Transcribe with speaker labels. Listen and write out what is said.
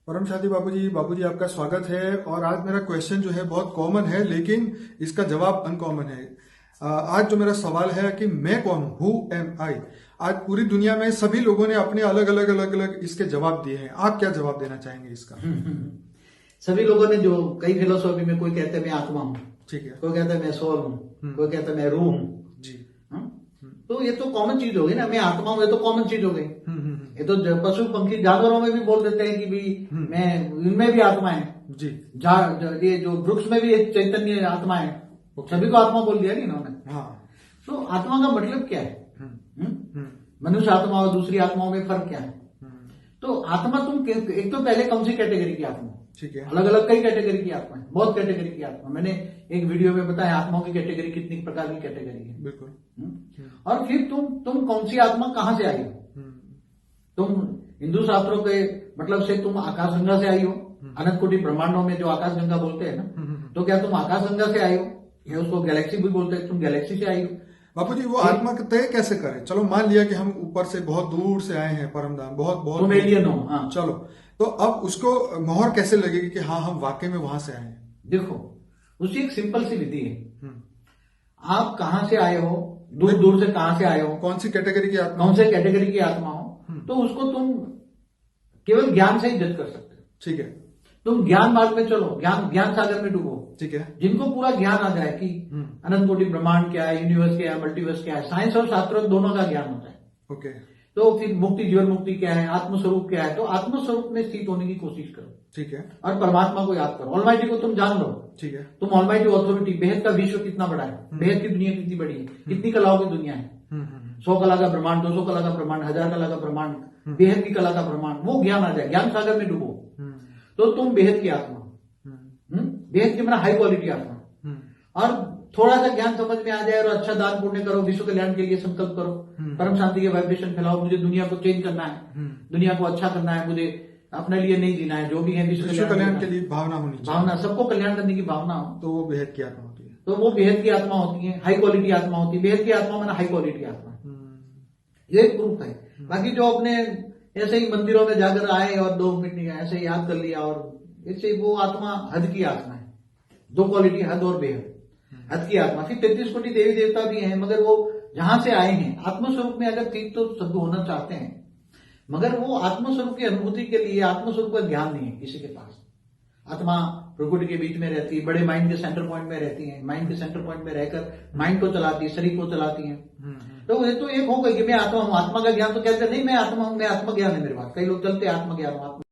Speaker 1: परम शांति बाबूजी आपका स्वागत है। और आज मेरा क्वेश्चन जो है बहुत कॉमन है, लेकिन इसका जवाब अनकॉमन है। आज जो मेरा सवाल है कि मैं कौन हूं, हु एम आई। आज पूरी दुनिया में सभी लोगों ने अपने अलग अलग इसके जवाब दिए हैं। आप क्या जवाब देना चाहेंगे इसका?
Speaker 2: सभी लोगों ने जो कई फिलोसॉफी में कोई कहते हैं मैं आत्मा हूँ,
Speaker 1: ठीक है,
Speaker 2: कोई कहता है मैं सोल हूँ, कोई कहता है मैं रूह हूँ
Speaker 1: जी।
Speaker 2: तो ये तो कॉमन चीज हो गई ना, मैं आत्मा हूँ, ये तो कॉमन चीज हो गई। ये तो पशु पंखी जानवरों में भी बोल देते हैं कि भी मैं, इनमें भी आत्मा है
Speaker 1: जी।
Speaker 2: ये जो वृक्ष में भी एक चैतन्य आत्मा है, सभी को आत्मा बोल दिया नहीं इन्होंने।
Speaker 1: हाँ।
Speaker 2: तो आत्मा का मतलब क्या है? मनुष्य आत्मा और दूसरी आत्माओं में फर्क क्या है? तो आत्मा तुम एक तो पहले कौन सी कैटेगरी की आत्मा? ठीक है, अलग अलग कई कैटेगरी की आत्मा है, बहुत कैटेगरी की आत्मा। मैंने एक वीडियो में बताया आत्माओं की कैटेगरी कितनी प्रकार की कैटेगरी है। बिल्कुल। और फिर तुम कौन सी आत्मा कहां से आई हो? तुम हिंदू शास्त्रों के मतलब से तुम आकाश गंगा से आई हो। अनंत कोटि ब्रह्मांडों में जो आकाश गंगा बोलते हैं ना, तो क्या तुम आकाश गंगा से आई हो? या उसको गैलेक्सी भी बोलते हैं, तुम गैलेक्सी से आई हो।
Speaker 1: बापूजी वो आत्मा का तय कैसे करें? चलो मान लिया कि हम ऊपर से बहुत दूर से आए हैं, परमधाम बहुत
Speaker 2: तुम एलियन हो। हाँ।
Speaker 1: चलो, तो अब उसको मोहर कैसे लगेगी कि हाँ हम वाकई में वहां से आए हैं?
Speaker 2: देखो, उसकी एक सिंपल सी विधि है। आप कहां से आए हो, दूर दूर से कहां से आए हो,
Speaker 1: कौन सी कैटेगरी की आत्मा,
Speaker 2: कौन से कैटेगरी की आत्मा हो, तो उसको तुम केवल ज्ञान से ही जज कर सकते हो। ठीक है, तुम ज्ञान मार्ग में चलो, ज्ञान सागर में डूबो। ठीक है, जिनको पूरा ज्ञान आ जाए कि अनंत कोटि ब्रह्मांड क्या है, यूनिवर्स क्या है, मल्टीवर्स क्या है, साइंस और शास्त्र दोनों का ज्ञान होता है। ओके, तो फिर मुक्ति, जीवन मुक्ति क्या है, आत्मस्वरूप क्या है, तो आत्मस्वरूप में स्थित होने की कोशिश करो। ठीक है, और परमात्मा को याद करो, ऑलमाइटी को तुम जान लो। ठीक है, तुम ऑलमाइटी ऑथोरिटी, बेहद का विश्व कितना बड़ा है, बेहद की दुनिया कितनी बड़ी है, कितनी कलाओं की दुनिया है, 100 कला का ब्रह्मांड, 200 कला का ब्रह्मांड, 1000 कला का ब्रह्मांड, बेहद की कला का ब्रह्मांड, वो ज्ञान आ जाए, ज्ञान सागर में डूबो, तो तुम बेहद की आत्मा, बेहद की हाई क्वालिटी आत्मा। और थोड़ा सा ज्ञान समझ में आ जाए और अच्छा दान पुण्य करो, विश्व कल्याण के लिए संकल्प करो, परम शांति के वाइब्रेशन फैलाओ, मुझे दुनिया को चेंज करना है, दुनिया को अच्छा करना है, मुझे अपने लिए नहीं जीना है, जो भी है विश्व कल्याण के लिए भावना होनी चाहिए, भावना, सबको कल्याण करने की भावना हो, तो वो बेहद की आत्मा होती है। तो वो बेहद की आत्मा होती है, हाई क्वालिटी आत्मा होती है। बेहद की आत्मा माना हाई क्वालिटी आत्मा, ये एक प्रूफ है। बाकी जो अपने ऐसे ही मंदिरों में जाकर आए और 2 मिनट ऐसे ही याद कर लिया, और इससे वो आत्मा हद की आत्मा है। 2 क्वालिटी, हद और बेहद। हद की आत्मा, फिर 33 कोटि देवी देवता भी हैं, मगर वो जहां से आए हैं आत्मस्वरूप में अगर ठीक तो सब होना चाहते हैं, मगर वो आत्मस्वरूप की अनुभूति के लिए आत्मस्वरूप का ज्ञान नहीं है किसी के पास। आत्मा प्रकृति के बीच में रहती है, बड़े माइंड के सेंटर पॉइंट में रहती है, माइंड के सेंटर पॉइंट में रहकर माइंड को चलाती है, शरीर को चलाती है। तो ये तो एक हो गई कि मैं आत्मा हूं, आत्मा का ज्ञान तो कहते नहीं मैं आत्मा हूं, मैं आत्मज्ञान है मेरे पास। कई लोग चलते आत्मज्ञान हूं,